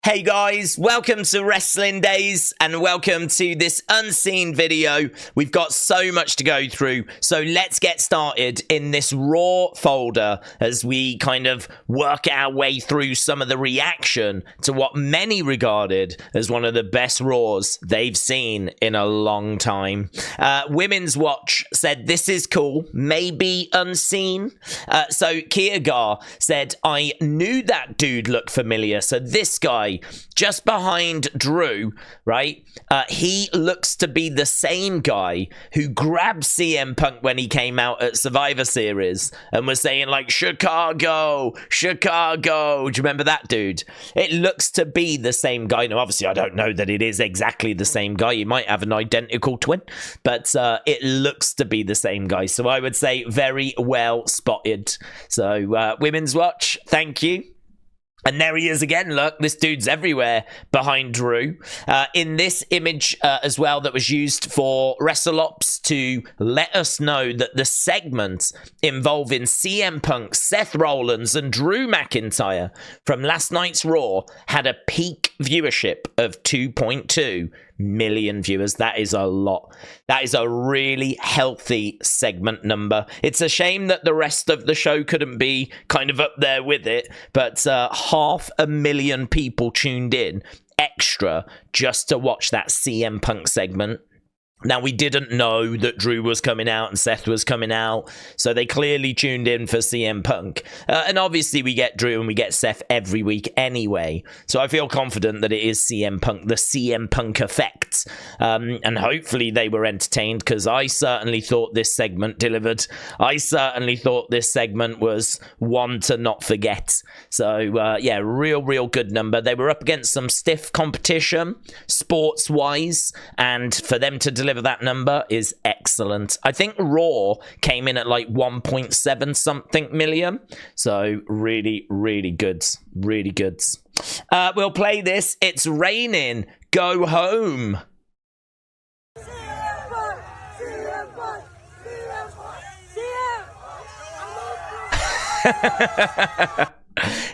Hey guys, welcome to Wrestling Days and welcome to this unseen video. We've got so much to go through, so let's get started in this Raw folder as we kind of work our way through some of the reaction to what many regarded as one of the best Raws they've seen in a long time. Women's Watch said, this is cool, maybe unseen. So Kia Gar said, I knew that dude looked familiar, so this guy just behind Drew, right? He looks to be the same guy who grabbed CM Punk when he came out at Survivor Series and was saying like, Chicago, Chicago. Do you remember that dude? It looks to be the same guy. Now, obviously, I don't know that it is exactly the same guy. He might have an identical twin, but it looks to be the same guy. So I would say very well spotted. So Women's Watch, thank you. And there he is again. Look, this dude's everywhere behind Drew. In this image as well that was used for WrestleOps to let us know that the segment involving CM Punk, Seth Rollins, and Drew McIntyre from last night's Raw had a peak viewership of 2.2 million viewers. That is a lot. That is a really healthy segment number. It's a shame that the rest of the show couldn't be kind of up there with it, but 500,000 people tuned in extra just to watch that CM Punk segment. Now, we didn't know that Drew was coming out and Seth was coming out, so they clearly tuned in for CM Punk. And obviously, we get Drew and we get Seth every week anyway, so I feel confident that it is CM Punk, the CM Punk effect. And hopefully they were entertained, because I certainly thought this segment delivered. I certainly thought this segment was one to not forget. So, yeah, real good number. They were up against some stiff competition, sports-wise, and for them to deliver that number is excellent. I think Raw came in at like 1.7 something million. So really good. Really good. We'll play this. It's raining. Go home.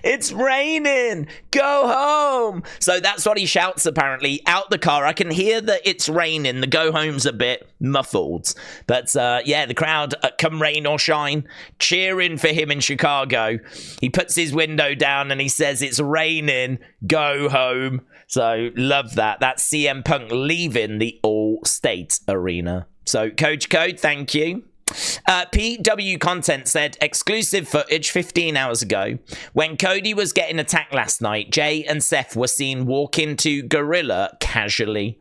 It's raining. Go home. So that's what he shouts apparently out the car. I can hear that it's raining. The go home's a bit muffled. But yeah, the crowd, come rain or shine, cheering for him in Chicago. He puts his window down and he says, it's raining. Go home. So love that. That's CM Punk leaving the All-State Arena. So Coach Code, thank you. PW Content said, exclusive footage 15 hours ago. When Cody was getting attacked last night, Jey and Seth were seen walking to Gorilla casually.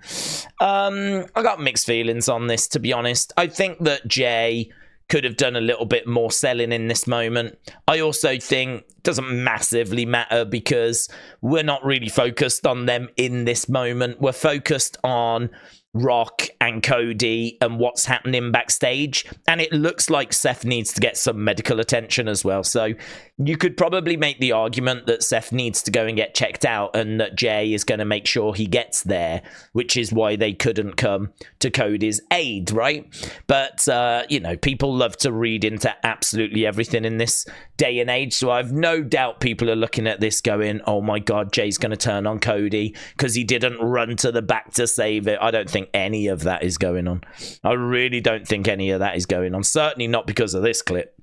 I got mixed feelings on this, to be honest. I think that Jey could have done a little bit more selling in this moment. I also think it doesn't massively matter because we're not really focused on them in this moment. We're focused on Rock and Cody and what's happening backstage, and it looks like Seth needs to get some medical attention as well. So you could probably make the argument that Seth needs to go and get checked out and that Jey is going to make sure he gets there, which is why they couldn't come to Cody's aid, right? But you know, people love to read into absolutely everything in this day and age, so I've no doubt people are looking at this going, oh my god, Jey's going to turn on Cody because he didn't run to the back to save it. I don't think any of that is going on. I really don't think any of that is going on. Certainly not because of this clip.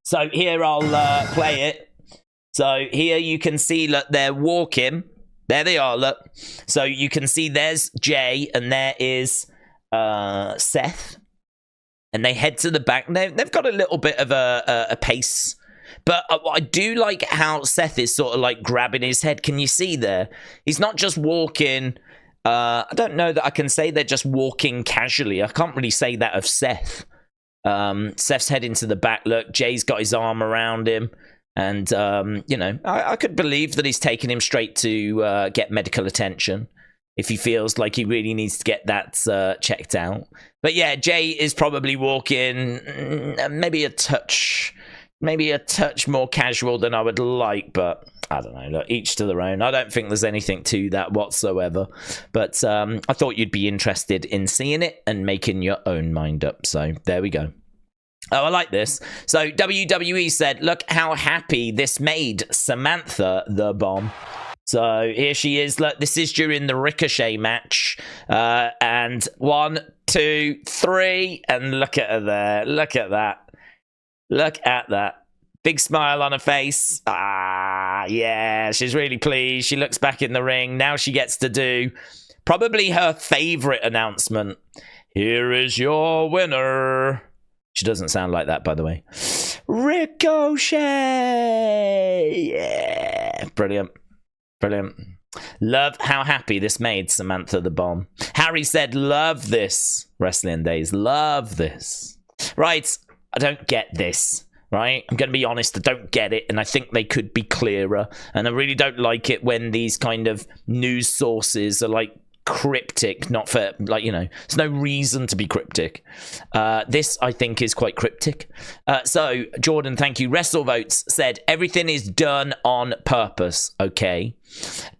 So here I'll play it. So here you can see, look, they're walking. There they are, look. So you can see there's Jey and there is Seth. And they head to the back. They've got a little bit of a pace. But I do like how Seth is sort of like grabbing his head. Can you see there? He's not just walking. I don't know that I can say they're just walking casually. I can't really say that of Seth. Seth's heading to the back. Look, Jey's got his arm around him. And, you know, I could believe that he's taking him straight to get medical attention if he feels like he really needs to get that checked out. But yeah, Jey is probably walking maybe a touch more casual than I would like, but I don't know. Look, each to their own. I don't think there's anything to that whatsoever. But I thought you'd be interested in seeing it and making your own mind up. So there we go. Oh, I like this. So WWE said, look how happy this made Samantha the Bomb. So here she is. Look, this is during the Ricochet match. And 1, 2, 3. And look at her there. Look at that. Look at that. Big smile on her face. Yeah, she's really pleased. She looks back in the ring. Now she gets to do probably her favorite announcement. Here is your winner. She doesn't sound like that, by the way. Ricochet! Yeah. Brilliant. Brilliant. Love how happy this made Samantha the Bomb. Harry said, love this. Wrestling Days. Love this. Right. I don't get this. Right? I'm going to be honest, I don't get it, and I think they could be clearer. And I really don't like it when these kind of news sources are like cryptic, not for, like, you know, there's no reason to be cryptic. This, I think, is quite cryptic. So, Jordan, thank you. Wrestlevotes said, everything is done on purpose. Okay.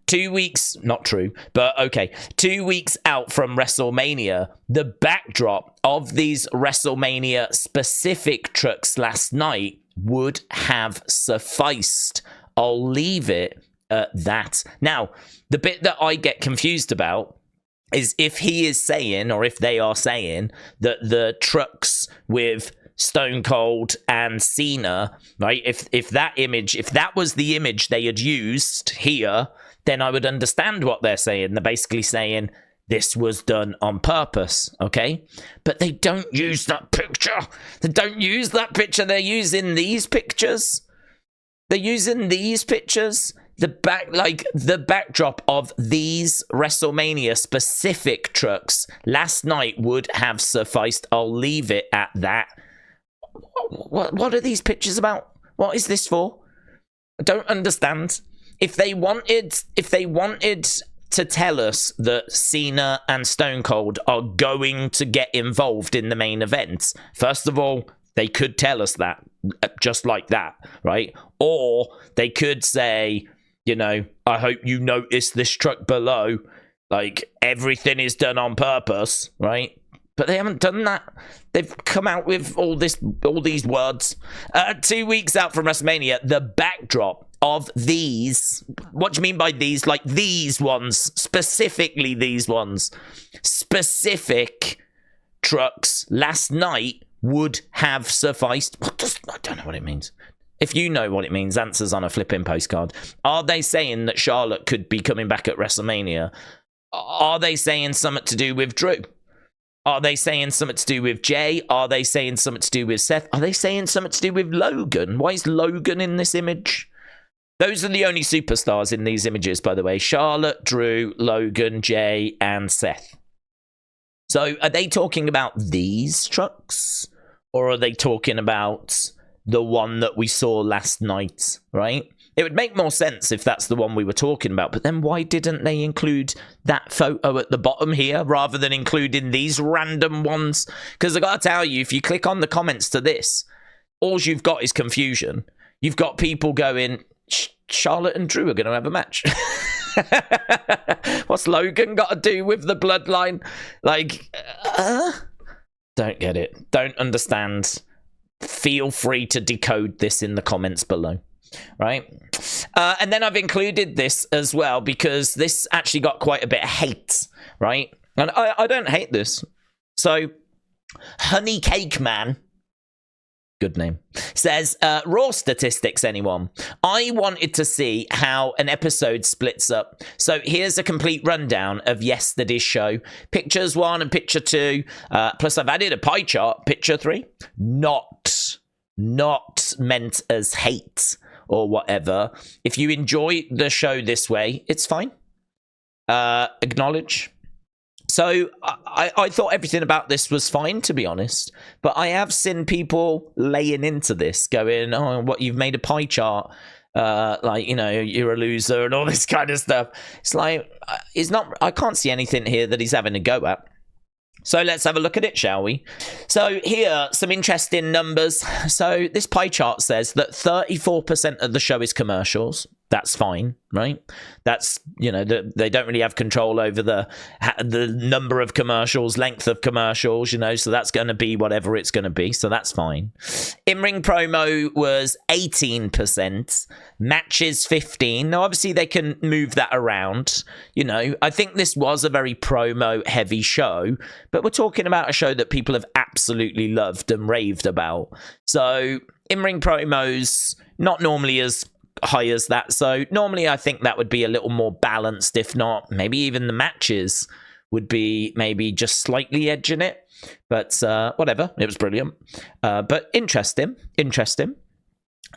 2 weeks, not true, but okay. 2 weeks out from WrestleMania, the backdrop of these WrestleMania specific trucks last night would have sufficed. I'll leave it at that. Now, the bit that I get confused about is if he is saying, or if they are saying, that the trucks with Stone Cold and Cena, right? If that was the image they had used here, then I would understand what they're saying. They're basically saying this was done on purpose, okay? But they don't use that picture. They don't use that picture. They're using these pictures. They're using these pictures. The backdrop of these WrestleMania specific trucks last night would have sufficed. I'll leave it at that. What are these pictures about? What is this for? I don't understand. If they wanted to tell us that Cena and Stone Cold are going to get involved in the main event, first of all, they could tell us that just like that, right? Or they could say, you know, I hope you notice this truck below, like everything is done on purpose, right? But they haven't done that. They've come out with all these words. 2 weeks out from WrestleMania, the backdrop of these, what do you mean by these? Like these ones, specifically these ones, specific trucks last night would have sufficed. I don't know what it means. If you know what it means, answers on a flipping postcard. Are they saying that Charlotte could be coming back at WrestleMania? Are they saying something to do with Drew? Are they saying something to do with Jey? Are they saying something to do with Seth? Are they saying something to do with Logan? Why is Logan in this image? Those are the only superstars in these images, by the way. Charlotte, Drew, Logan, Jey, and Seth. So are they talking about these trucks? Or are they talking about the one that we saw last night, right? It would make more sense if that's the one we were talking about, but then why didn't they include that photo at the bottom here rather than including these random ones? Because I gotta tell you, if you click on the comments to this, all you've got is confusion. You've got people going, Charlotte and Drew are going to have a match. What's Logan got to do with the bloodline? Like, don't get it. Don't understand. Feel free to decode this in the comments below. Right? And then I've included this as well because this actually got quite a bit of hate. Right? And I don't hate this. So, Honey Cake Man, good name, says, Raw statistics, anyone? I wanted to see how an episode splits up. So here's a complete rundown of yesterday's show. Pictures 1 and picture 2. Plus I've added a pie chart, picture 3. Not meant as hate or whatever. If you enjoy the show this way, it's fine. Acknowledge. So I thought everything about this was fine, to be honest. But I have seen people laying into this, going, oh, what, you've made a pie chart. Like, you know, you're a loser and all this kind of stuff. It's like, I can't see anything here that he's having a go at. So let's have a look at it, shall we? So here, some interesting numbers. So this pie chart says that 34% of the show is commercials. That's fine, right? That's, they don't really have control over the number of commercials, length of commercials, so that's going to be whatever it's going to be, so that's fine. In-ring promo was 18%, matches 15%. Now, obviously, they can move that around, I think this was a very promo-heavy show, but we're talking about a show that people have absolutely loved and raved about. So, in-ring promos, not normally as high as that, so normally I think that would be a little more balanced. If not, maybe even the matches would be maybe just slightly edging it, but whatever, it was brilliant. But interesting.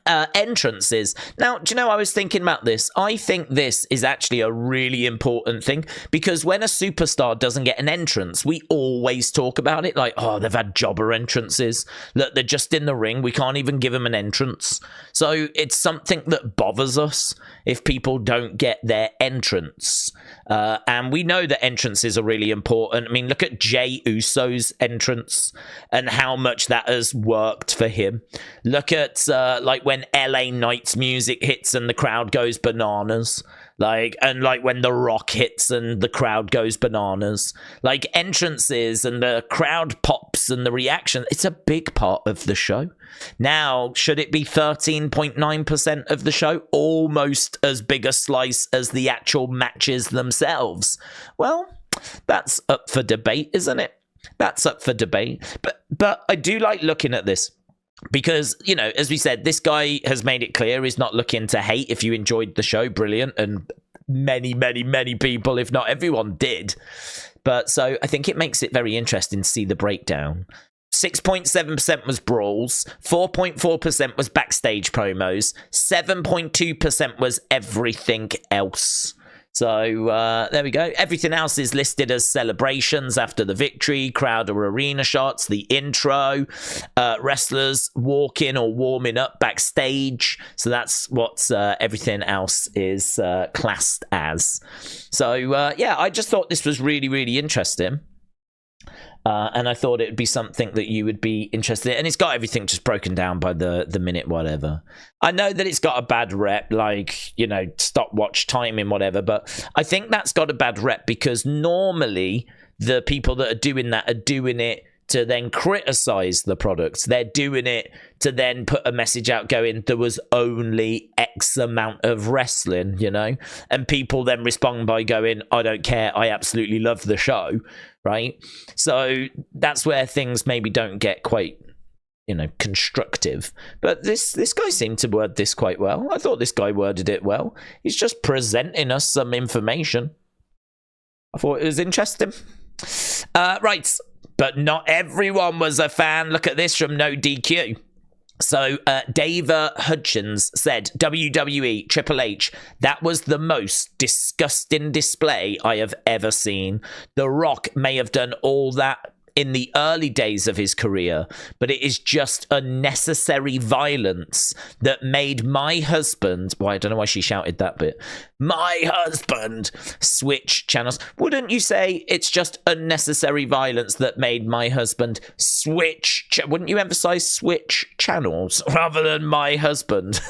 Entrances. Now, do you know, I was thinking about this. I think this is actually a really important thing, because when a superstar doesn't get an entrance, we always talk about it like, oh, they've had jobber entrances. Look, they're just in the ring. We can't even give them an entrance. So it's something that bothers us if people don't get their entrance. And we know that entrances are really important. I mean, look at Jey Uso's entrance and how much that has worked for him. Look at like when LA Knight's music hits and the crowd goes bananas. Like when The Rock hits and the crowd goes bananas. Like entrances and the crowd pops and the reaction, it's a big part of the show. Now, should it be 13.9% of the show? Almost as big a slice as the actual matches themselves. Well, that's up for debate, isn't it? That's up for debate. But I do like looking at this. Because, as we said, this guy has made it clear he's not looking to hate. If you enjoyed the show, brilliant. And many, many, many people, if not everyone, did. But so I think it makes it very interesting to see the breakdown. 6.7% was brawls, 4.4% was backstage promos, 7.2% was everything else. So there we go. Everything else is listed as celebrations after the victory, crowd or arena shots, the intro, wrestlers walking or warming up backstage. So that's what everything else is classed as. So yeah, I just thought this was really, really interesting. And I thought it would be something that you would be interested in. And it's got everything just broken down by the minute, whatever. I know that it's got a bad rep, like, stopwatch timing, whatever. But I think that's got a bad rep because normally the people that are doing it to then criticize the products. They're doing it to then put a message out going, there was only X amount of wrestling, and people then respond by going, I don't care, I absolutely love the show, right? So that's where things maybe don't get quite, constructive. But this guy seemed to word this quite well. I thought this guy worded it well. He's just presenting us some information. I thought it was interesting. Right. But not everyone was a fan. Look at this from No DQ. So, Dava Hutchins said, WWE, Triple H, that was the most disgusting display I have ever seen. The Rock may have done all that in the early days of his career, but it is just unnecessary violence that made my husband, I don't know why she shouted that bit, my husband switch channels. Wouldn't you say it's just unnecessary violence that made my husband switch? Wouldn't you emphasize switch channels rather than my husband?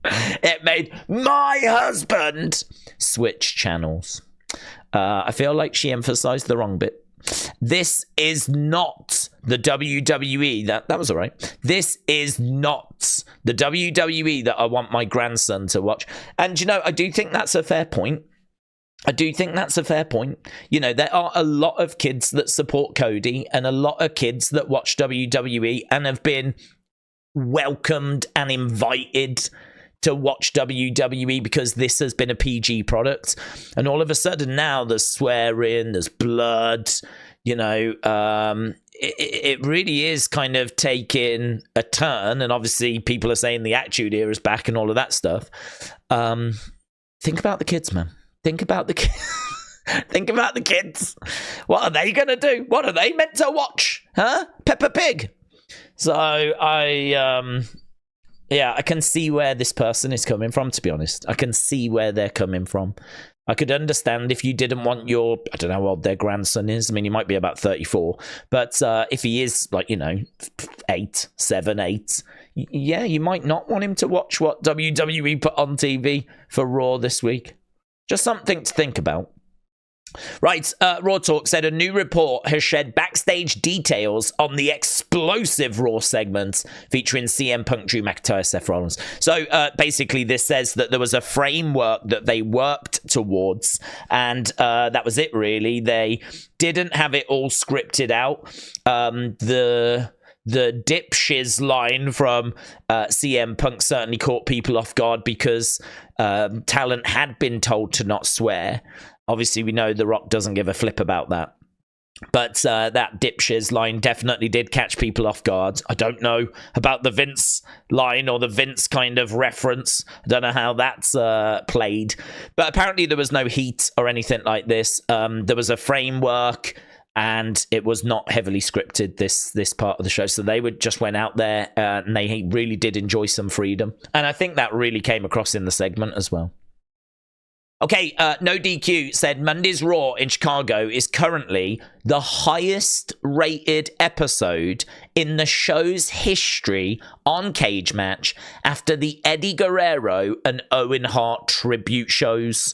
It made my husband switch channels. I feel like she emphasized the wrong bit. This is not the WWE that was all right. This is not the WWE that I want my grandson to watch. And I do think that's a fair point. There are a lot of kids that support Cody and a lot of kids that watch WWE and have been welcomed and invited to watch WWE because this has been a PG product. And all of a sudden now there's swearing, there's blood, it really is kind of taking a turn. And obviously people are saying the Attitude Era is back and all of that stuff. Think about the kids, man. Think about the kids. Think about the kids. What are they going to do? What are they meant to watch? Huh? Peppa Pig. So yeah, I can see where this person is coming from, to be honest. I can see where they're coming from. I could understand if you didn't want your, I don't know how old their grandson is. I mean, he might be about 34. But if he is, 8, 7, 8, yeah, you might not want him to watch what WWE put on TV for Raw this week. Just something to think about. Right, Raw Talk said a new report has shed backstage details on the explosive Raw segments featuring CM Punk, Drew McIntyre, Seth Rollins. So basically this says that there was a framework that they worked towards, and that was it really. They didn't have it all scripted out. The dipshiz line from CM Punk certainly caught people off guard because talent had been told to not swear. Obviously, we know The Rock doesn't give a flip about that. But that dipshiz line definitely did catch people off guard. I don't know about the Vince line or the Vince kind of reference. I don't know how that's played. But apparently there was no heat or anything like this. There was a framework, and it was not heavily scripted, this part of the show. So they just went out there and they really did enjoy some freedom. And I think that really came across in the segment as well. Okay, No DQ said Monday's Raw in Chicago is currently the highest rated episode in the show's history on Cage Match after the Eddie Guerrero and Owen Hart tribute shows.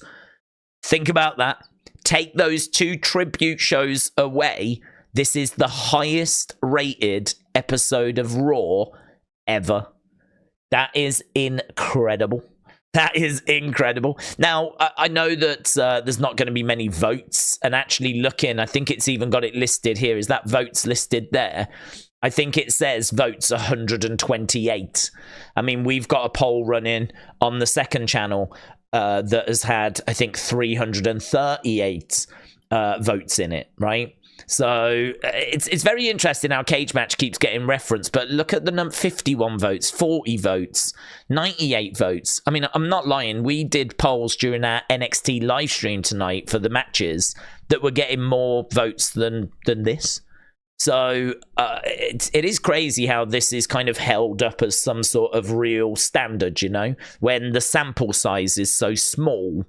Think about that. Take those two tribute shows away. This is the highest rated episode of Raw ever. That is incredible. That is incredible. Now, I know that there's not going to be many votes, and actually looking, I think it's even got it listed here. Is that votes listed there? I think it says votes 128. I mean, we've got a poll running on the second channel that has had, I think, 338 votes in it, right? So it's very interesting how Cage Match keeps getting referenced, but look at the number: 51 votes, 40 votes, 98 votes. I mean, I'm not lying. We did polls during our NXT live stream tonight for the matches that were getting more votes than this. So it is crazy how this is kind of held up as some sort of real standard, you know, when the sample size is so small.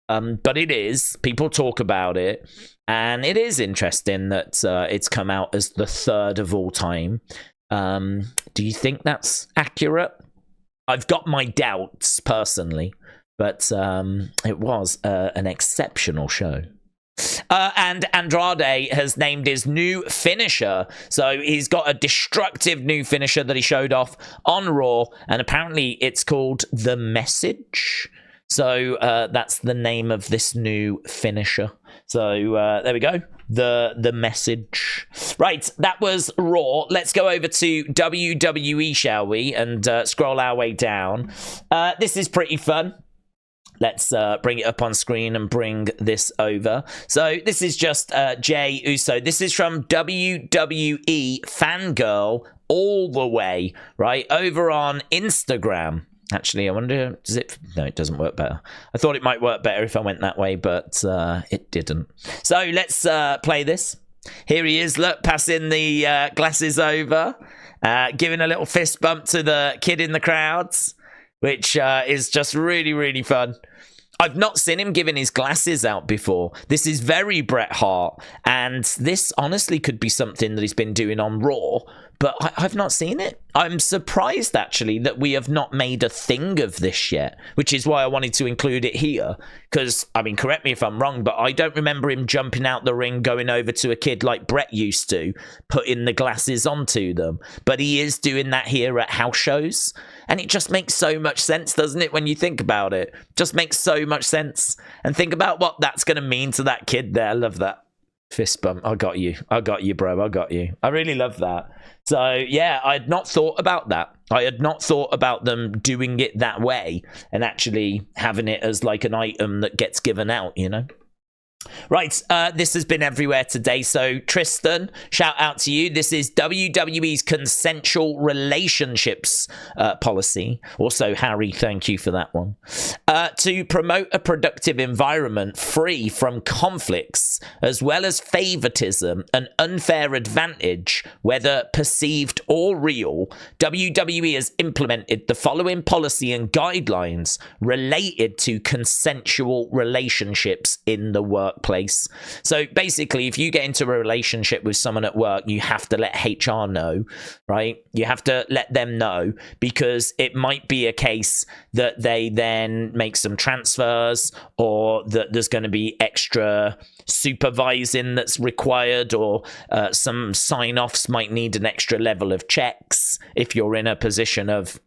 But it is. People talk about it. And it is interesting that it's come out as the third of all time. Do you think that's accurate? I've got my doubts, personally. But it was an exceptional show. And Andrade has named his new finisher. So he's got a destructive new finisher that he showed off on Raw. And apparently it's called The Message. So that's the name of this new finisher. So there we go. The Message. Right, that was Raw. Let's go over to WWE, shall we? And scroll our way down. This is pretty fun. Let's bring it up on screen and bring this over. So this is just Jey Uso. This is from WWE Fangirl all the way, right? Over on Instagram. Actually, I wonder, does it? No, it doesn't work better. I thought it might work better if I went that way, but it didn't. So let's play this. Here he is, look, passing the glasses over, giving a little fist bump to the kid in the crowds, which is just really, really fun. I've not seen him giving his glasses out before. This is very Bret Hart, and this honestly could be something that he's been doing on Raw, but I've not seen it. I'm surprised, actually, that we have not made a thing of this yet, which is why I wanted to include it here. Because, I mean, correct me if I'm wrong, but I don't remember him jumping out the ring, going over to a kid like Bret used to, putting the glasses onto them. But he is doing that here at house shows. And it just makes so much sense, doesn't it, when you think about it? Just makes so much sense. And think about what that's going to mean to that kid there. I love that. Fist bump. I got you, bro. I got you. I really love that. So, yeah, I had not thought about that. I had not thought about them doing it that way and actually having it as like an item that gets given out, you know? Right, this has been everywhere today. So, Tristan, shout out to you. This is WWE's consensual relationships policy. Also, Harry, thank you for that one. To promote a productive environment free from conflicts, as well as favoritism and unfair advantage, whether perceived or real, WWE has implemented the following policy and guidelines related to consensual relationships in the workplace. place. So basically, if you get into a relationship with someone at work, you have to let HR know, right? You have to let them know, because it might be a case that they then make some transfers, or that there's going to be extra supervising that's required, or some sign-offs might need an extra level of checks if you're in a position of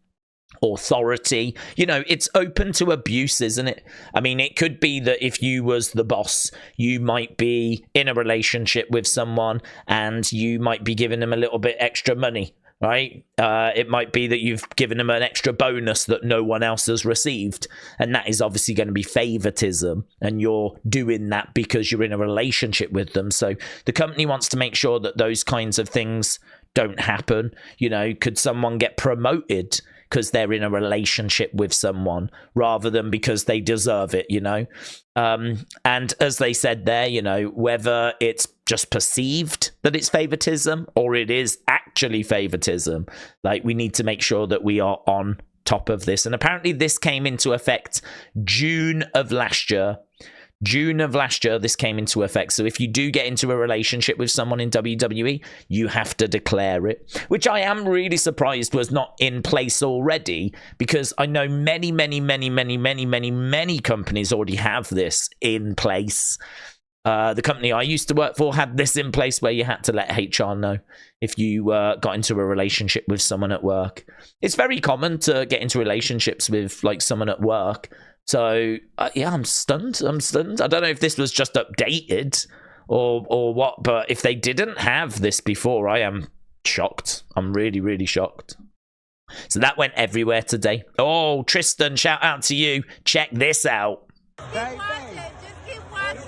authority. You know, it's open to abuse, isn't it? I mean, it could be that if you was the boss, you might be in a relationship with someone and you might be giving them a little bit extra money, right? It might be that you've given them an extra bonus that no one else has received, and that is obviously going to be favoritism, and you're doing that because you're in a relationship with them. So the company wants to make sure that those kinds of things don't happen. You know, could someone get promoted because they're in a relationship with someone rather than because they deserve it, you know? And as they said there, you know, whether it's just perceived that it's favoritism or it is actually favoritism, like, we need to make sure that we are on top of this. And apparently this came into effect June of last year, this came into effect. So if you do get into a relationship with someone in WWE, you have to declare it, which I am really surprised was not in place already, because I know many companies already have this in place. The company I used to work for had this in place, where you had to let HR know if you got into a relationship with someone at work. It's very common to get into relationships with, like, someone at work. So, yeah, I'm stunned. I don't know if this was just updated or what, but if they didn't have this before, I am shocked. I'm really, really shocked. So that went everywhere today. Oh, Tristan, shout out to you. Check this out. Keep watching. Just keep watching.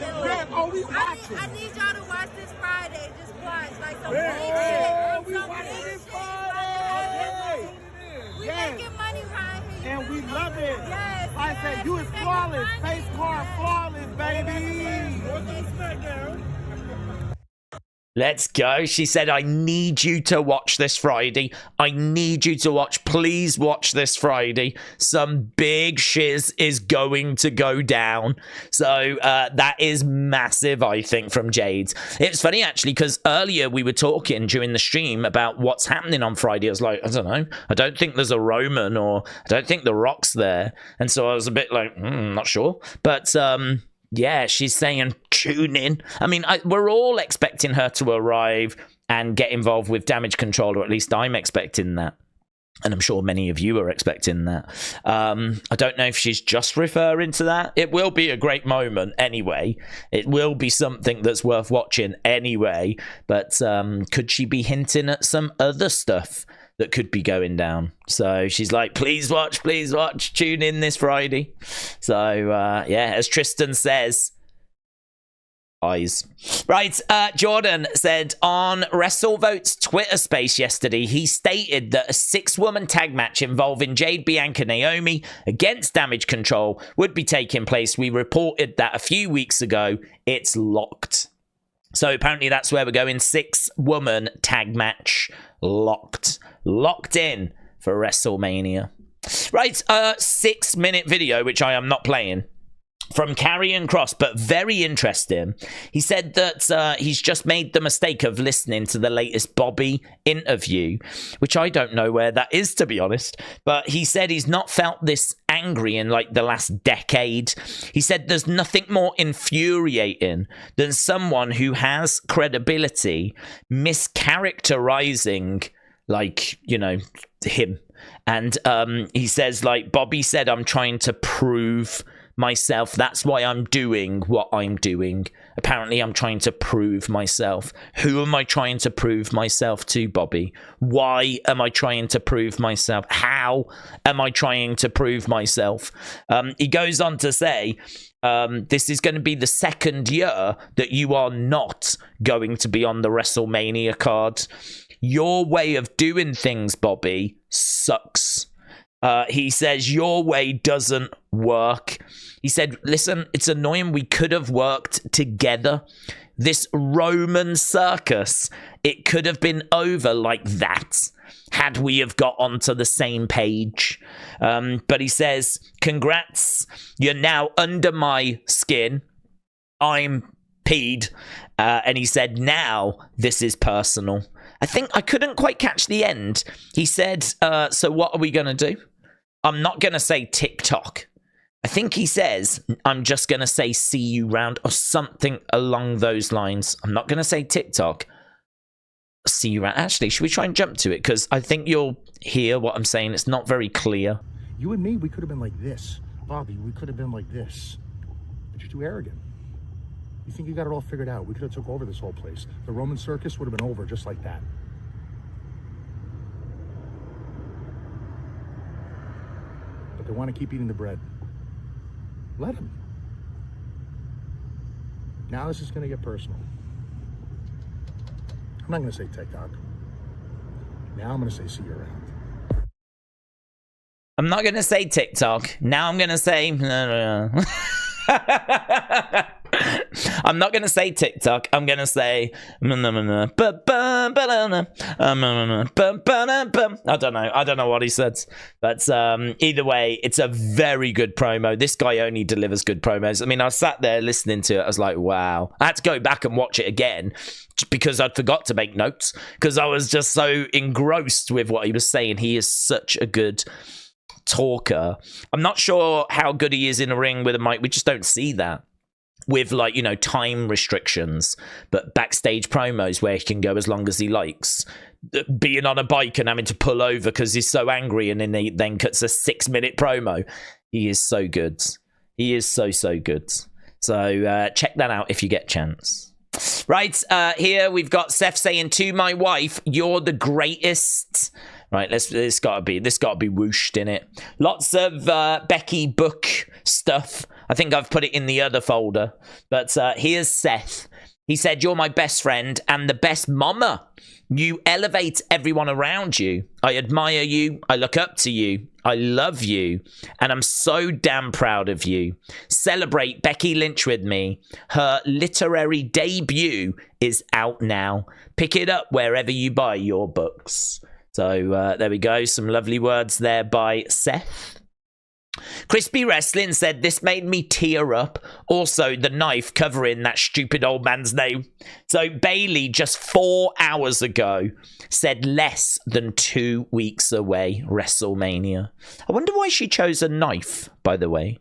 Oh, we watching. I need y'all to watch this Friday. Just watch. Like, some big shit. We making money right here. And we love it. Yes. I said, you is flawless. Face card flawless, baby. Let's go. She said, I need you to watch this Friday. I need you to watch. Please watch this Friday. Some big shiz is going to go down. So that is massive, I think, from Jade. It's funny, actually, because earlier we were talking during the stream about what's happening on Friday. I was like, I don't know. I don't think there's a Roman, or I don't think The Rock's there. And so I was a bit like, not sure. But yeah, she's saying tune in. I mean, we're all expecting her to arrive and get involved with Damage Control, or at least I'm expecting that. And I'm sure many of you are expecting that. I don't know if she's just referring to that. It will be a great moment anyway. It will be something that's worth watching anyway. But could she be hinting at some other stuff that could be going down? So she's like, please watch, tune in this Friday. So yeah, as Tristan says, eyes. Right, Jordan said on Wrestlevotes Twitter space yesterday, he stated that a 6-woman tag match involving Jade, Bianca, Naomi against Damage Control would be taking place. We reported that a few weeks ago. It's locked. So apparently that's where we're going. 6-woman tag match locked in for WrestleMania. Right, 6-minute video, which I am not playing, from Karrion Kross, but very interesting. He said that he's just made the mistake of listening to the latest Bobby interview, which I don't know where that is, to be honest. But he said he's not felt this angry in like the last decade. He said there's nothing more infuriating than someone who has credibility mischaracterizing, like, you know, him. And he says, like, Bobby said, I'm trying to prove myself. That's why I'm doing what I'm doing. Apparently, I'm trying to prove myself. Who am I trying to prove myself to, Bobby? Why am I trying to prove myself? How am I trying to prove myself? He goes on to say, this is going to be the second year that you are not going to be on the WrestleMania card. Your way of doing things, Bobby, sucks. He says, your way doesn't work. He said, listen, it's annoying. We could have worked together. This Roman circus, it could have been over like that had we have got onto the same page. But he says, congrats. You're now under my skin. I'm peed, and he said, now this is personal. I think I couldn't quite catch the end. He said, so what are we going to do? I'm not going to say TikTok. I think he says, I'm just going to say see you round or something along those lines. I'm not going to say TikTok. See you around. Actually, should we try and jump to it? Because I think you'll hear what I'm saying. It's not very clear. You and me, we could have been like this. Bobby, we could have been like this. But you're too arrogant. You think you got it all figured out. We could have took over this whole place. The Roman circus would have been over just like that. But they want to keep eating the bread. Let them. Now this is going to get personal. I'm not going to say TikTok. Now I'm going to say see you around. I'm not going to say TikTok. Now I'm going to say... No. I'm not going to say TikTok. I'm going to say... I don't know what he said. But either way, it's a very good promo. This guy only delivers good promos. I mean, I sat there listening to it. I was like, wow. I had to go back and watch it again because I'd forgot to make notes because I was just so engrossed with what he was saying. He is such a good talker. I'm not sure how good he is in a ring with a mic. We just don't see that with, like, you know, time restrictions, but backstage promos where he can go as long as he likes, being on a bike and having to pull over because he's so angry, and then he then cuts a 6-minute promo. He is so good. He is so good. So check that out if you get a chance. Right, here we've got Seth saying, to my wife, you're the greatest. Right, this gotta be whooshed in it. Lots of Becky book stuff. I think I've put it in the other folder. But here's Seth. He said, you're my best friend and the best mama. You elevate everyone around you. I admire you. I look up to you. I love you. And I'm so damn proud of you. Celebrate Becky Lynch with me. Her literary debut is out now. Pick it up wherever you buy your books. So there we go. Some lovely words there by Seth. Crispy Wrestling said, this made me tear up. Also, the knife covering that stupid old man's name. So Bayley, just 4 hours ago, said less than 2 weeks away, Wrestlemania. I wonder why she chose a knife, by the way.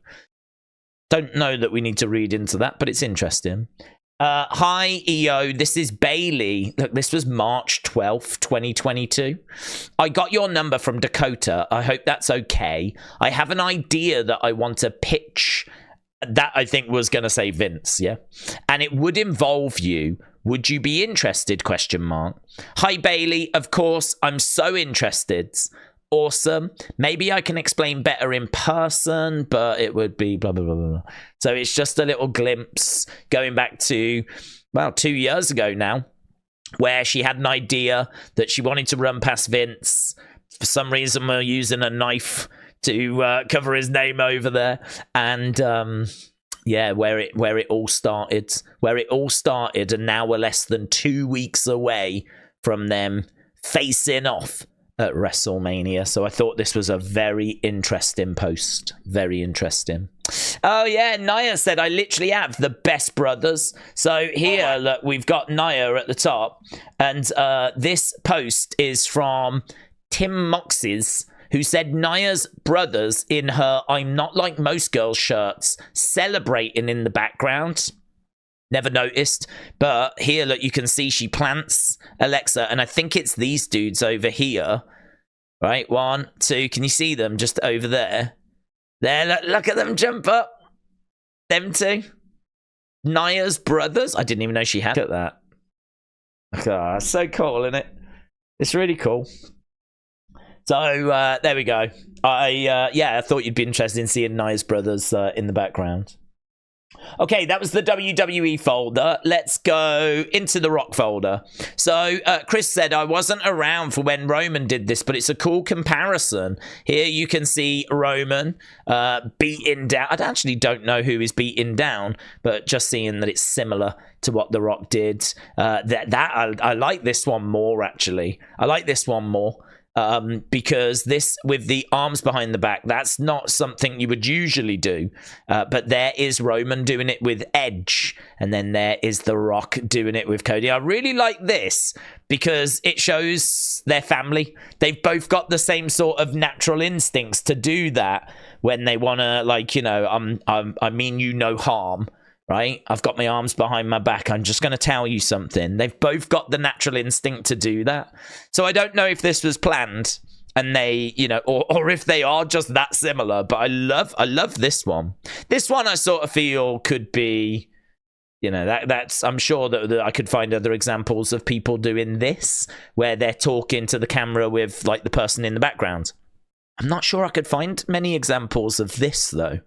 Don't know that we need to read into that, but it's interesting. Hi, EO. This is Bayley. Look, this was March 12th, 2022. I got your number from Dakota. I hope that's okay. I have an idea that I want to pitch. That I think was going to say Vince, yeah? And it would involve you. Would you be interested? ? Hi, Bayley. Of course, I'm so interested. Awesome. Maybe I can explain better in person, but it would be blah, blah, blah, blah. So it's just a little glimpse going back to, well, 2 years ago now, where she had an idea that she wanted to run past Vince. For some reason, we're using a knife to cover his name over there. And yeah, where it all started. And now we're less than 2 weeks away from them facing off at WrestleMania. So I thought this was a very interesting post. Very interesting. Oh yeah, Nia said, I literally have the best brothers. So here, look, we've got Nia at the top. And this post is from Tim Moxes, who said Nia's brothers in her I'm Not Like Most Girls shirts celebrating in the background. Never noticed, but here, look, you can see she plants Alexa, and I think it's these dudes over here, right? 1, 2, can you see them just over there? There, look at them jump up. Them two. Nia's brothers. I didn't even know she had at that. Oh, that's so cool, isn't it? It's really cool. So, there we go. I thought you'd be interested in seeing Nia's brothers in the background. Okay, that was the WWE folder. Let's go into the Rock folder. So, Chris said, I wasn't around for when Roman did this, but it's a cool comparison. Here you can see Roman beating down. I actually don't know who is beating down, but just seeing that it's similar to what The Rock did. I like this one more, actually. I like this one more. because this, with the arms behind the back, that's not something you would usually do. But there is Roman doing it with Edge, and then there is The Rock doing it with Cody. I really like this because it shows their family. They've both got the same sort of natural instincts to do that when they want to, like, you know, I mean you no harm. Right? I've got my arms behind my back. I'm just going to tell you something. They've both got the natural instinct to do that. So I don't know if this was planned and they, you know, or if they are just that similar. But I love this one. This one I sort of feel could be, you know, that's, I'm sure that I could find other examples of people doing this where they're talking to the camera with like the person in the background. I'm not sure I could find many examples of this though.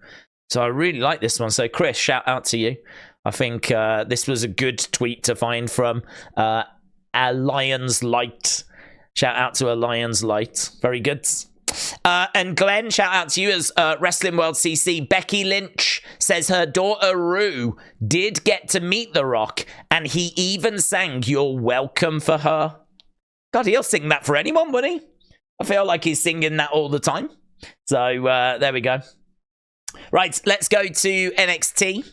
So I really like this one. So Chris, shout out to you. I think this was a good tweet to find from Lion's Light. Shout out to Lion's Light. Very good. And Glenn, shout out to you as Wrestling World CC. Becky Lynch says her daughter Rue did get to meet The Rock, and he even sang "You're Welcome" for her. God, he'll sing that for anyone, wouldn't he? I feel like he's singing that all the time. So there we go. Right, let's go to NXT.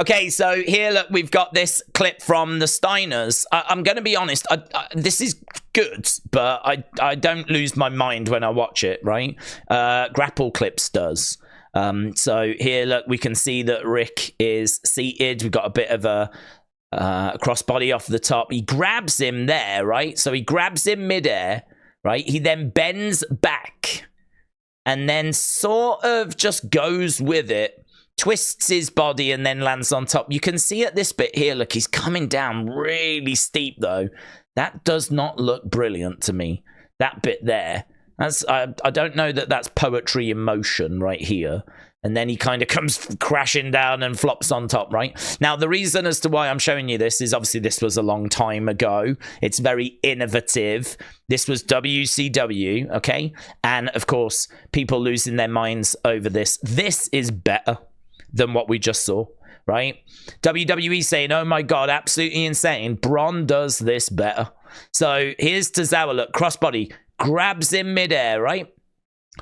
Okay, so here, look, we've got this clip from the Steiners. I'm going to be honest, this is good, but I don't lose my mind when I watch it, right? Grapple Clips does. So here, look, we can see that Rick is seated. We've got a bit of a crossbody off the top. He grabs him there, right? So he grabs him midair, right? He then bends back and then sort of just goes with it, twists his body, and then lands on top. You can see at this bit here, look, he's coming down really steep, though. That does not look brilliant to me, that bit there. That's, I don't know that that's poetry in motion right here. And then he kind of comes crashing down and flops on top, right? Now, the reason as to why I'm showing you this is obviously this was a long time ago. It's very innovative. This was WCW, okay? And, of course, people losing their minds over this. This is better than what we just saw, right? WWE saying, oh, my God, absolutely insane. Bron does this better. So here's Tozawa, look, crossbody, grabs him midair, right?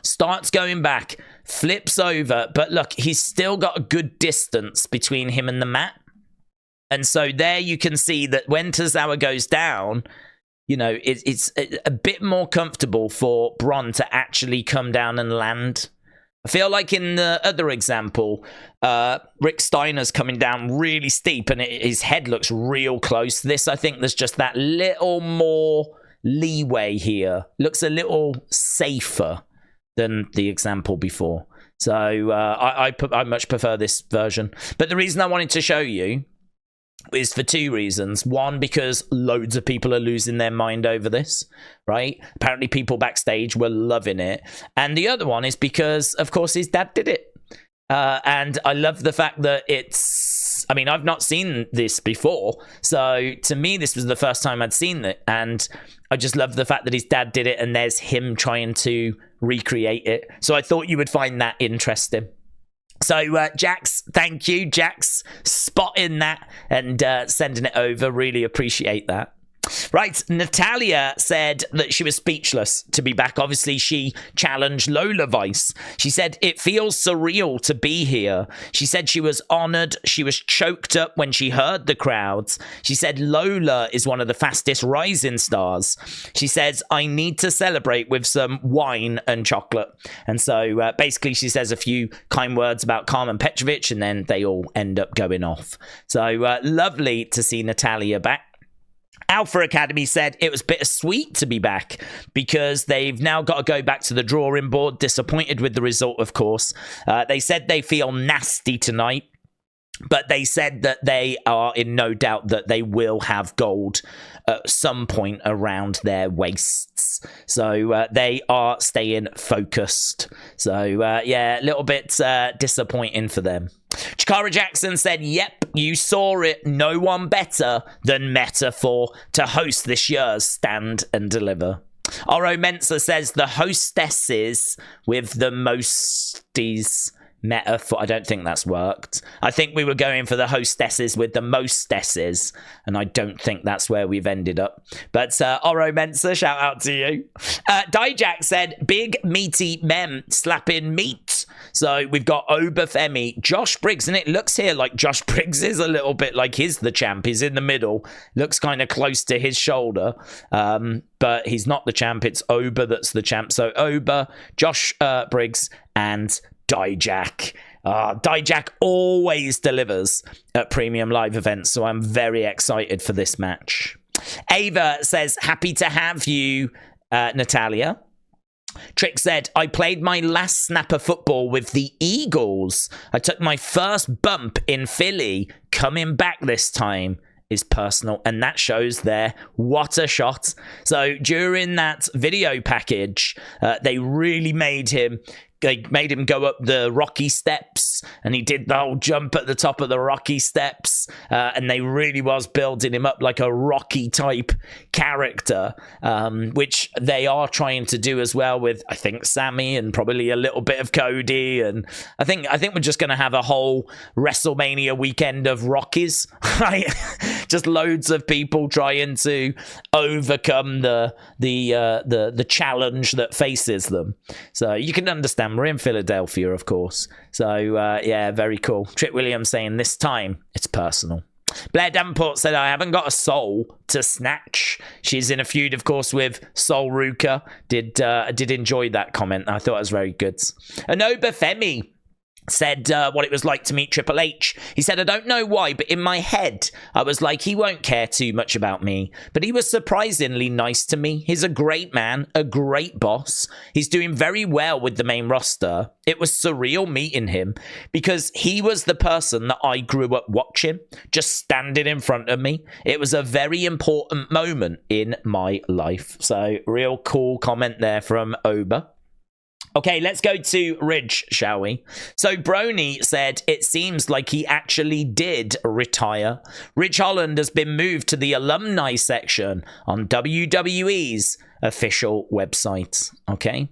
Starts going back, flips over, but look, he's still got a good distance between him and the mat. And so there you can see that when Tozawa goes down, you know, it's a bit more comfortable for Bron to actually come down and land. I feel like in the other example, Rick Steiner's coming down really steep and his head looks real close. This, I think there's just that little more leeway here. Looks a little safer than the example before. So I much prefer this version. But the reason I wanted to show you is for two reasons. One, because loads of people are losing their mind over this, right? Apparently people backstage were loving it. And the other one is because, of course, his dad did it. And I love the fact that it's... I mean, I've not seen this before. So to me, this was the first time I'd seen it. And I just love the fact that his dad did it and there's him trying to recreate it. So I thought you would find that interesting. So Jax, thank you, Jax, spotting that and sending it over. Really appreciate that. Right, Natalya said that she was speechless to be back. Obviously, she challenged Lola Vice. She said, it feels surreal to be here. She said she was honored. She was choked up when she heard the crowds. She said Lola is one of the fastest rising stars. She says, I need to celebrate with some wine and chocolate. And so basically she says a few kind words about Carmen Petrovic and then they all end up going off. So lovely to see Natalya back. Alpha Academy said it was bittersweet to be back because they've now got to go back to the drawing board. Disappointed with the result, of course. They said they feel nasty tonight, but they said that they are in no doubt that they will have gold at some point around their waists. So they are staying focused. So yeah, a little bit disappointing for them. Chikara Jackson said, yep, you saw it. No one better than Metaphor to host this year's Stand and Deliver. Oro Mensa says the hostesses with the mosties metaphor. I don't think that's worked. I think we were going for the hostesses with the mostesses, and I don't think that's where we've ended up. But Oro Mensa, shout out to you. Dijak said, big meaty men slapping meat. So we've got Oba Femi, Josh Briggs, and it looks here like Josh Briggs is a little bit like he's the champ. He's in the middle, looks kind of close to his shoulder, but he's not the champ. It's Oba that's the champ. So Oba, Josh Briggs, and Dijak. Dijak always delivers at premium live events, so I'm very excited for this match. Ava says, happy to have you, Natalya. Trick said, I played my last snapper football with the Eagles. I took my first bump in Philly. Coming back this time is personal, and that shows there. What a shot. So during that video package, they really made him go up the rocky steps, and he did the whole jump at the top of the rocky steps, and they really was building him up like a Rocky type character, which they are trying to do as well with, I think, Sammy and probably a little bit of Cody, and I think we're just going to have a whole WrestleMania weekend of Rockies, right? Just loads of people trying to overcome the challenge that faces them. So you can understand. We're in Philadelphia, of course. So, yeah, very cool. Trick Williams saying this time it's personal. Blair Davenport said, I haven't got a soul to snatch. She's in a feud, of course, with Sol Ruka. Did enjoy that comment. I thought it was very good. And Oba Femi said what it was like to meet Triple H. He said, I don't know why, but in my head, I was like, he won't care too much about me. But he was surprisingly nice to me. He's a great man, a great boss. He's doing very well with the main roster. It was surreal meeting him because he was the person that I grew up watching, just standing in front of me. It was a very important moment in my life. So real cool comment there from Oba. Okay, let's go to Ridge, shall we? So Brony said it seems like he actually did retire. Ridge Holland has been moved to the alumni section on WWE's official website. Okay.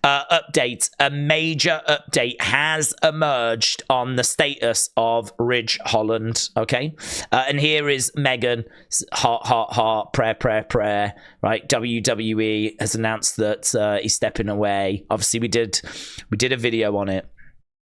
Update. A major update has emerged on the status of Ridge Holland. Okay. And here is Megan. Heart, heart, heart. Prayer, prayer, prayer. Right. WWE has announced that he's stepping away. Obviously, we did a video on it.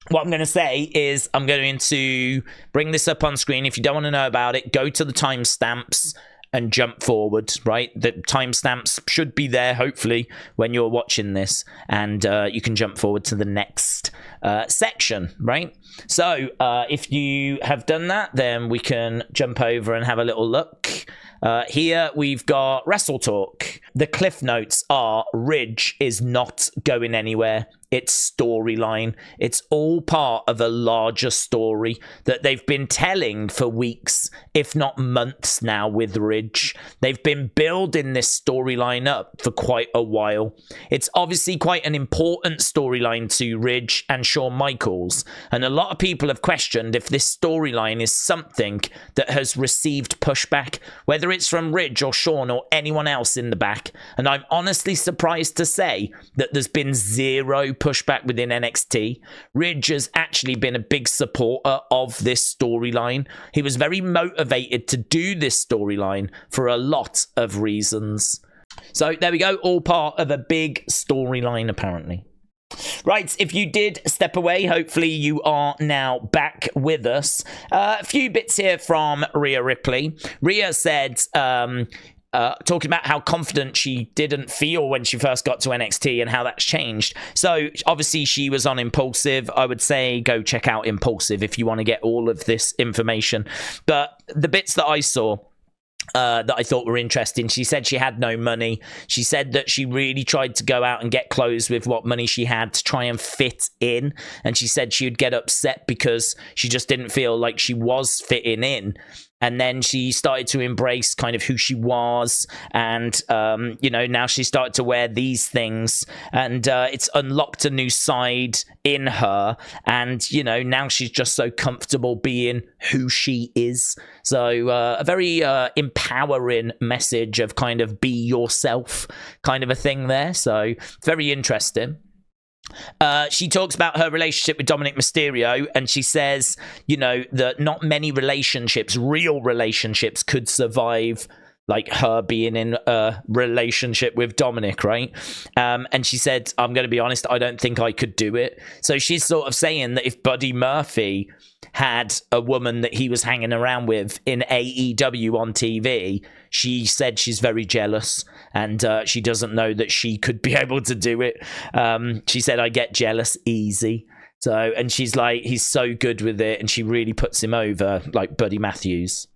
What I'm going to say is I'm going to bring this up on screen. If you don't want to know about it, go to the timestamps and jump forward, right? The timestamps should be there, hopefully, when you're watching this, and you can jump forward to the next section, right? So if you have done that, then we can jump over and have a little look. Here we've got Wrestle Talk. The cliff notes are Ridge is not going anywhere. It's storyline. It's all part of a larger story that they've been telling for weeks, if not months now with Ridge. They've been building this storyline up for quite a while. It's obviously quite an important storyline to Ridge and Shawn Michaels. And a lot of people have questioned if this storyline is something that has received pushback, whether it's from Ridge or Shawn or anyone else in the back. And I'm honestly surprised to say that there's been zero pushback within NXT. Ridge has actually been a big supporter of this storyline. He was very motivated to do this storyline for a lot of reasons. So there we go, all part of a big storyline apparently. Right, if you did step away, hopefully you are now back with us. A few bits here from Rhea Ripley. Rhea said, talking about how confident she didn't feel when she first got to NXT and how that's changed. So obviously she was on Impulsive. I would say go check out Impulsive if you want to get all of this information. But the bits that I saw that I thought were interesting, she said she had no money. She said that she really tried to go out and get clothes with what money she had to try and fit in. And she said she would get upset because she just didn't feel like she was fitting in. And then she started to embrace kind of who she was. And, now she started to wear these things. And it's unlocked a new side in her. And, now she's just so comfortable being who she is. So a very empowering message of kind of be yourself kind of a thing there. So very interesting. She talks about her relationship with Dominic Mysterio, and she says, you know, that not many relationships, real relationships, could survive like her being in a relationship with Dominic, right? And she said, I'm going to be honest, I don't think I could do it. So she's sort of saying that if Buddy Murphy had a woman that he was hanging around with in AEW on TV, she said she's very jealous, and she doesn't know that she could be able to do it. She said, I get jealous easy. So, and she's like, he's so good with it, and she really puts him over, like Buddy Matthews.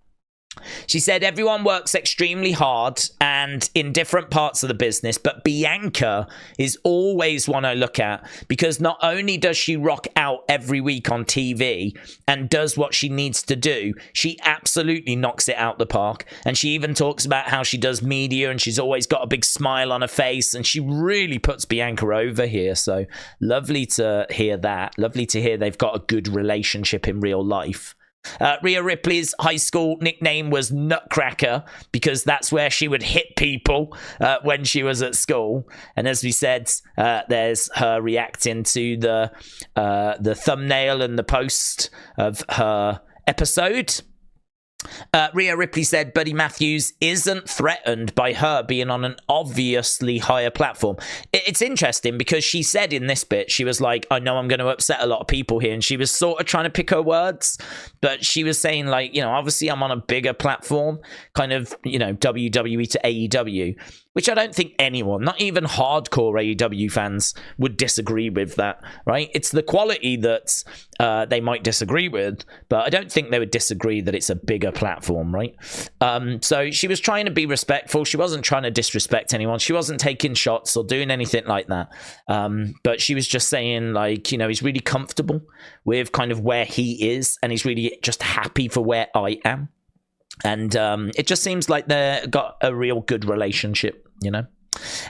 She said everyone works extremely hard and in different parts of the business, but Bianca is always one I look at, because not only does she rock out every week on TV and does what she needs to do, she absolutely knocks it out the park. And she even talks about how she does media and she's always got a big smile on her face, and she really puts Bianca over here. So lovely to hear that. Lovely to hear they've got a good relationship in real life. Rhea Ripley's high school nickname was Nutcracker, because that's where she would hit people when she was at school. And as we said, there's her reacting to the thumbnail and the post of her episode. Rhea Ripley said Buddy Matthews isn't threatened by her being on an obviously higher platform. It's interesting because she said in this bit, she was like, I know I'm going to upset a lot of people here. And she was sort of trying to pick her words, but she was saying, like, you know, obviously I'm on a bigger platform, kind of, you know, WWE to AEW, which I don't think anyone, not even hardcore AEW fans, would disagree with that, right? It's the quality that they might disagree with, but I don't think they would disagree that it's a bigger platform, right? So she was trying to be respectful. She wasn't trying to disrespect anyone. She wasn't taking shots or doing anything like that. But she was just saying, like, you know, he's really comfortable with kind of where he is, and he's really just happy for where I am. And it just seems like they've got a real good relationship, you know?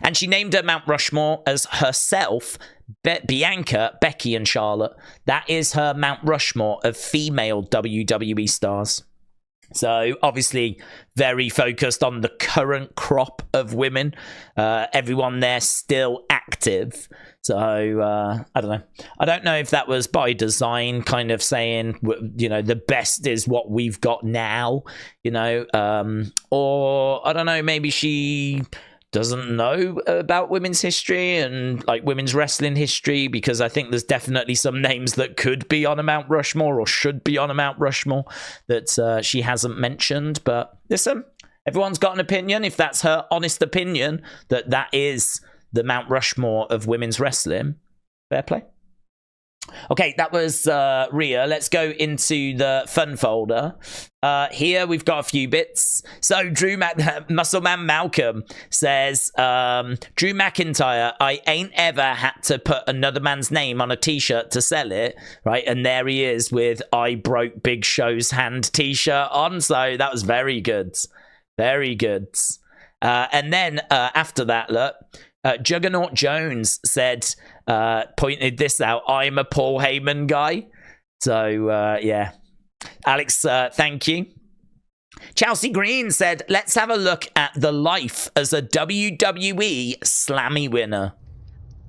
And she named her Mount Rushmore as herself, Bianca, Becky, and Charlotte. That is her Mount Rushmore of female WWE stars. So obviously very focused on the current crop of women. Everyone there still active. So I don't know. I don't know if that was by design, kind of saying, you know, the best is what we've got now, you know, or I don't know, maybe she doesn't know about women's history and like women's wrestling history, because I think there's definitely some names that could be on a Mount Rushmore or should be on a Mount Rushmore that she hasn't mentioned. But listen, everyone's got an opinion. If that's her honest opinion that that is the Mount Rushmore of women's wrestling, fair play. Okay, that was Rhea. Let's go into the fun folder. Here we've got a few bits. So Muscleman Malcolm says, Drew McIntyre, I ain't ever had to put another man's name on a t-shirt to sell it, right? And there he is with I broke Big Show's hand t-shirt on. So that was very good. Very good. And then after that, look, Juggernaut Jones said, pointed this out, I'm a Paul Heyman guy. So, yeah. Alex, thank you. Chelsea Green said, let's have a look at the life as a WWE Slammy winner.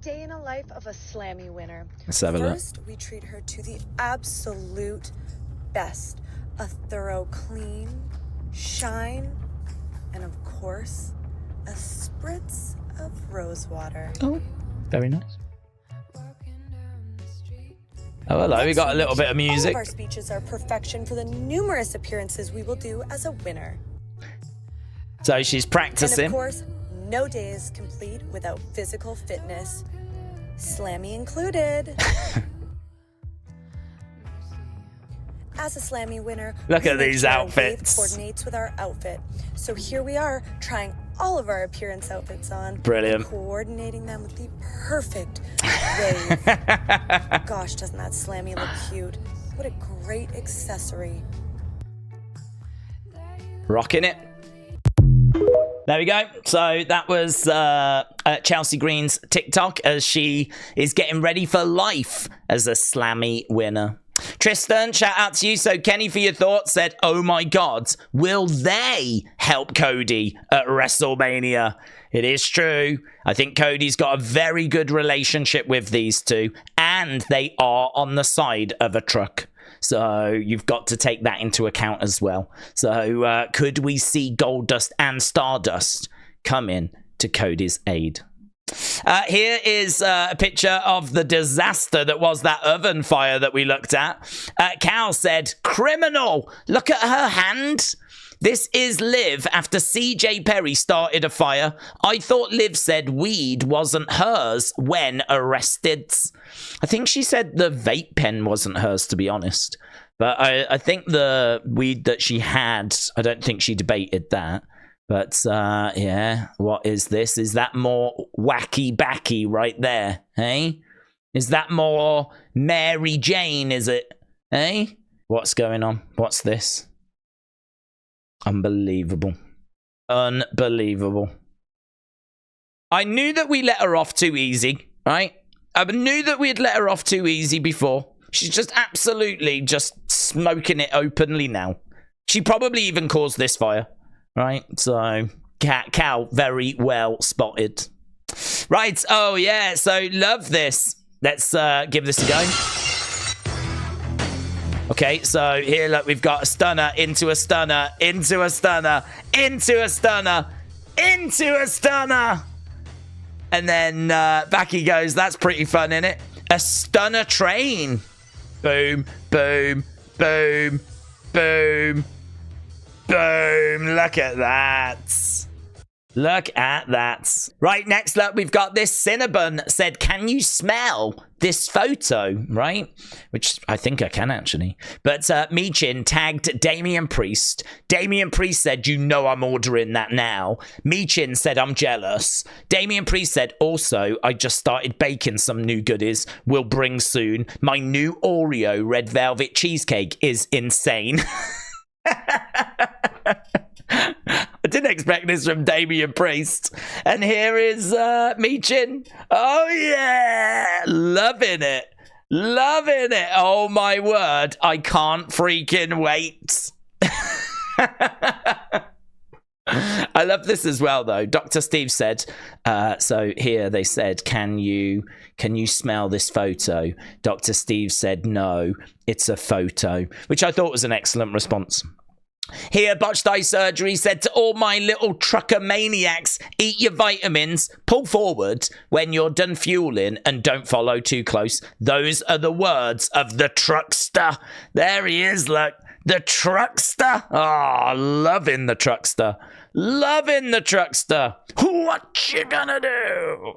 Day in a life of a Slammy winner. Let's have a look. First, we treat her to the absolute best. A thorough clean, shine, and of course, a spritz of rose water. Oh, very nice. Oh, hello, we got a little bit of music. All of our speeches are perfection for the numerous appearances we will do as a winner. So she's practicing. And of course, no day is complete without physical fitness, Slammy included. As a Slammy winner, look at these outfits. Coordinates with our outfit. So here we are, trying all of our appearance outfits on. Brilliant. Coordinating them with the perfect wave. Gosh, doesn't that Slammy look cute? What a great accessory. Rocking it. There we go. So that was Chelsea Green's TikTok as she is getting ready for life as a Slammy winner. Tristan, shout out to you. So Kenny, for your thoughts, said, oh my God, will they help Cody at WrestleMania? It is true. I think Cody's got a very good relationship with these two, and they are on the side of a truck. So you've got to take that into account as well. So could we see Goldust and Stardust come in to Cody's aid? Here is a picture of the disaster that was that oven fire that we looked at. Cal said, criminal, look at her hand. This is Liv after CJ Perry started a fire. I thought Liv said weed wasn't hers when arrested. I think she said the vape pen wasn't hers, to be honest. But I think the weed that she had, I don't think she debated that. But, yeah, what is this? Is that more wacky backy right there, hey? Is that more Mary Jane, is it? Hey? What's going on? What's this? Unbelievable. Unbelievable. I knew that we let her off too easy, right? I knew that we had let her off too easy before. She's just absolutely just smoking it openly now. She probably even caused this fire, right? So, Cal, very well spotted. Right, oh yeah, so love this. Let's give this a go. Okay, so here, look, we've got a stunner, into a stunner, into a stunner, into a stunner, into a stunner. And then back he goes. That's pretty fun, isn't it? A stunner train. Boom, boom, boom, boom, boom. Look at that. Look at that. Right, next up, we've got this. Cinnabon said, can you smell this photo? Right? Which I think I can, actually. But Michin tagged Damian Priest. Damian Priest said, you know I'm ordering that now. Michin said, I'm jealous. Damian Priest said, also, I just started baking some new goodies. Will bring soon. My new Oreo red velvet cheesecake is insane. I didn't expect this from Damian Priest. And here is Michin. Oh, yeah. Loving it. Loving it. Oh, my word. I can't freaking wait. I love this as well, though. Dr. Steve said, so here they said, can you smell this photo? Dr. Steve said, no, it's a photo, which I thought was an excellent response. Here, Botched Eye Surgery said to all my little trucker maniacs, eat your vitamins, pull forward when you're done fueling, and don't follow too close. Those are the words of the truckster. There he is, look. The truckster. Oh, loving the truckster. Loving the truckster. What you gonna do?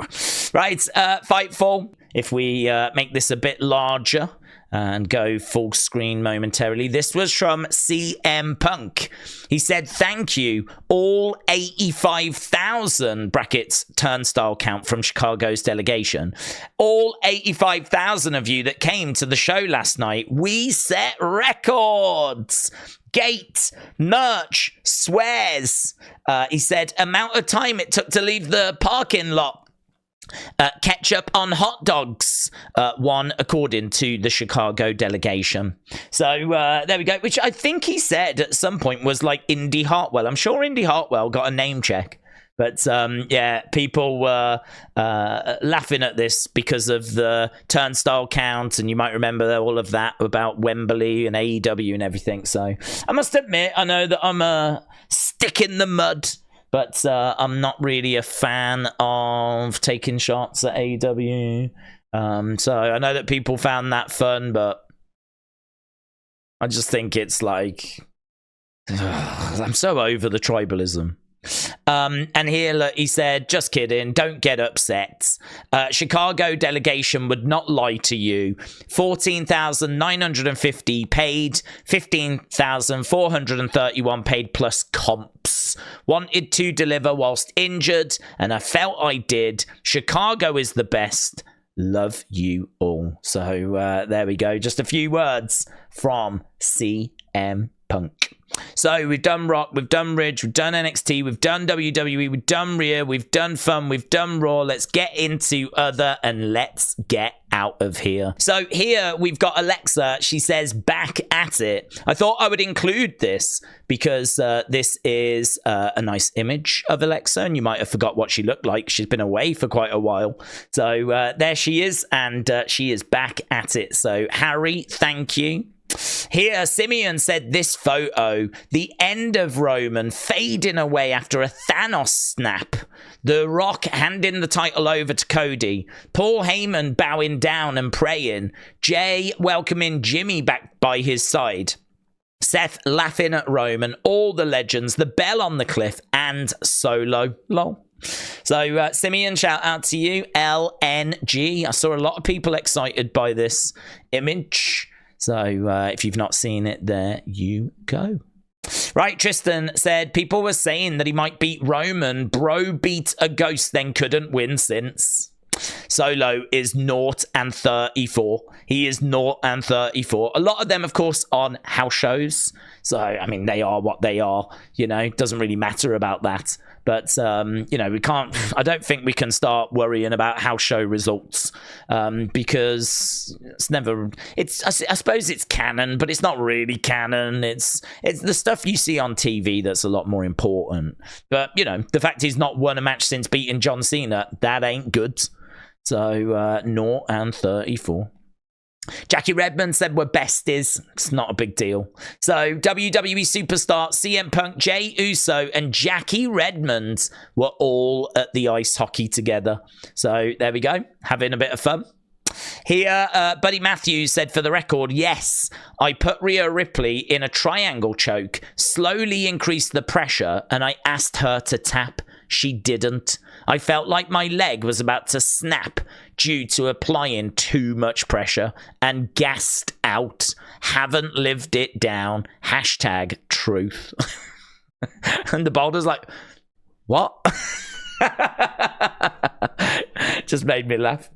Right, Fightful. If we make this a bit larger and go full screen momentarily. This was from CM Punk. He said, thank you, all 85,000 brackets turnstile count from Chicago's delegation. All 85,000 of you that came to the show last night. We set records. Gate, merch, swears. He said, amount of time it took to leave the parking lot. Ketchup on hot dogs, one according to the Chicago delegation. So there we go, which I think he said at some point was like Indy Hartwell. I'm sure Indy Hartwell got a name check. But yeah, people were laughing at this because of the turnstile count. And you might remember all of that about Wembley and AEW and everything. So I must admit, I know that I'm a stick in the mud. But I'm not really a fan of taking shots at AEW. So I know that people found that fun, but I just think it's like, I'm so over the tribalism. And here, look, he said, just kidding, don't get upset. Chicago delegation would not lie to you. 14,950 paid, 15,431 paid plus comps. Wanted to deliver whilst injured, and I felt I did. Chicago is the best. Love you all. So there we go. Just a few words from CM Punk. So we've done Rock, we've done Ridge, we've done NXT, we've done WWE, we've done Rhea, we've done Fun, we've done Raw. Let's get into other and let's get out of here. So here we've got Alexa. She says, back at it. I thought I would include this because this is a nice image of Alexa, and you might have forgot what she looked like. She's been away for quite a while. So there she is, and she is back at it. So Harry, thank you. Here, Simeon said this photo, the end of Roman fading away after a Thanos snap. The Rock handing the title over to Cody. Paul Heyman bowing down and praying. Jey welcoming Jimmy back by his side. Seth laughing at Roman. All the legends. The bell on the cliff. And Solo. Lol. So, Simeon, shout out to you. LNG. I saw a lot of people excited by this image. So if you've not seen it, there you go. Right, Tristan said, people were saying that he might beat Roman. Bro beat a ghost, then couldn't win since. Solo is 0-34. He is 0-34. A lot of them, of course, on house shows. So, I mean, they are what they are. You know, it doesn't really matter about that. But, you know, I don't think we can start worrying about house show results because I suppose it's canon, but it's not really canon. It's the stuff you see on TV that's a lot more important. But, you know, the fact he's not won a match since beating John Cena, that ain't good. So, 0-34. Jackie Redmond said we're besties. It's not a big deal. So, WWE superstar CM Punk, Jey Uso, and Jackie Redmond were all at the ice hockey together. So, there we go. Having a bit of fun. Here, Buddy Matthews said, for the record, yes, I put Rhea Ripley in a triangle choke, slowly increased the pressure, and I asked her to tap. She didn't. I felt like my leg was about to snap due to applying too much pressure and gassed out. Haven't lived it down. Hashtag truth. And the Boulder's like, what? Just made me laugh.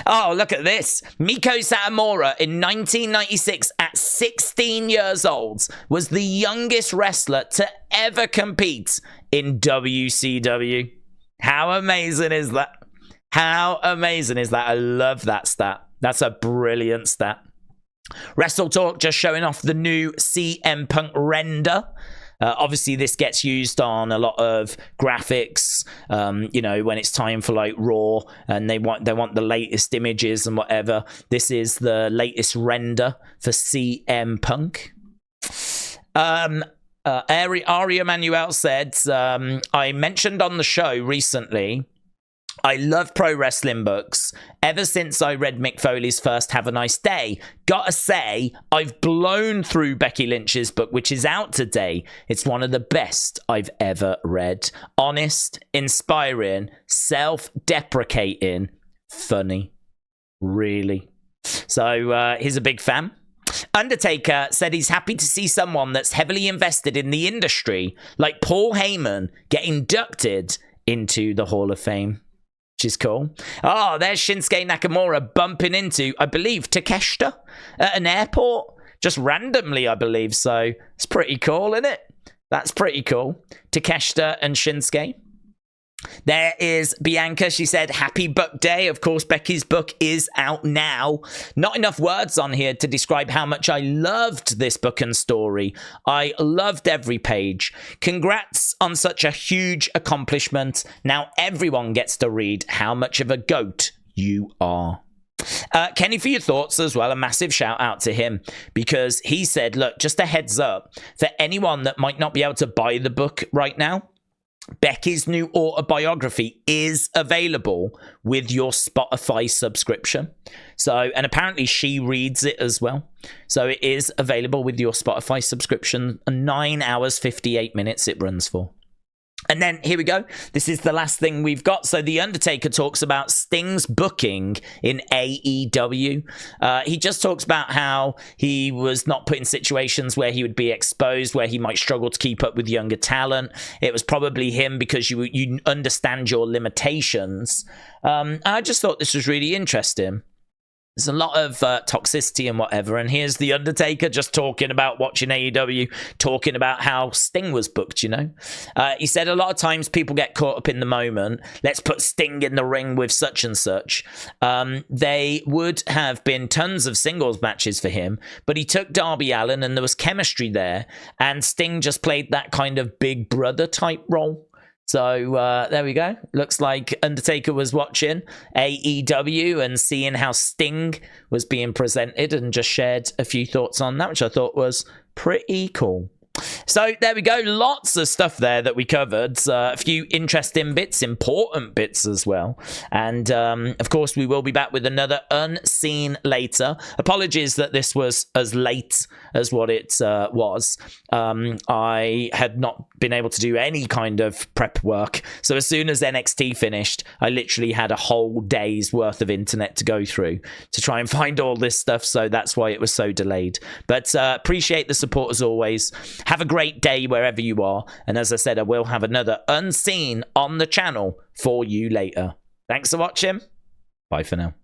Oh, look at this. Meiko Satomura in 1996 at 16 years old was the youngest wrestler to ever compete in WCW. How amazing is that? How amazing is that? I love that stat. That's a brilliant stat. Wrestle Talk just showing off the new CM Punk render. Obviously, this gets used on a lot of graphics, you know, when it's time for like Raw and they want the latest images and whatever. This is the latest render for CM Punk. Ari Emanuel said, I mentioned on the show recently, I love pro wrestling books. Ever since I read Mick Foley's first Have a Nice Day, gotta say, I've blown through Becky Lynch's book, which is out today. It's one of the best I've ever read. Honest, inspiring, self-deprecating, funny. Really. So he's a big fan. Undertaker said he's happy to see someone that's heavily invested in the industry, like Paul Heyman, get inducted into the Hall of Fame. Which is cool. Oh, there's Shinsuke Nakamura bumping into, I believe, Takeshita at an airport. Just randomly, I believe. So it's pretty cool, isn't it? That's pretty cool. Takeshita and Shinsuke. There is Bianca. She said, happy book day. Of course, Becky's book is out now. Not enough words on here to describe how much I loved this book and story. I loved every page. Congrats on such a huge accomplishment. Now everyone gets to read how much of a goat you are. Kenny, for your thoughts as well, a massive shout out to him because he said, look, just a heads up for anyone that might not be able to buy the book right now. Becky's new autobiography is available with your Spotify subscription. So, and apparently she reads it as well. So it is available with your Spotify subscription. 9 hours, 58 minutes it runs for. And then here we go. This is the last thing we've got. So The Undertaker talks about Sting's booking in AEW. He just talks about how he was not put in situations where he would be exposed, where he might struggle to keep up with younger talent. It was probably him because you understand your limitations. I just thought this was really interesting. There's a lot of toxicity and whatever, and here's The Undertaker just talking about watching AEW, talking about how Sting was booked, you know? He said a lot of times people get caught up in the moment. Let's put Sting in the ring with such and such. They would have been tons of singles matches for him, but he took Darby Allin and there was chemistry there, and Sting just played that kind of big brother type role. So there we go. Looks like Undertaker was watching AEW and seeing how Sting was being presented and just shared a few thoughts on that, which I thought was pretty cool. So there we go. Lots of stuff there that we covered. A few interesting bits, important bits as well. And of course, we will be back with another Unseen later. Apologies that this was as late as what it was. I had not been able to do any kind of prep work. So as soon as NXT finished, I literally had a whole day's worth of internet to go through to try and find all this stuff. So that's why it was so delayed. But appreciate the support as always. Have a great day wherever you are. And as I said, I will have another Unseen on the channel for you later. Thanks for watching. Bye for now.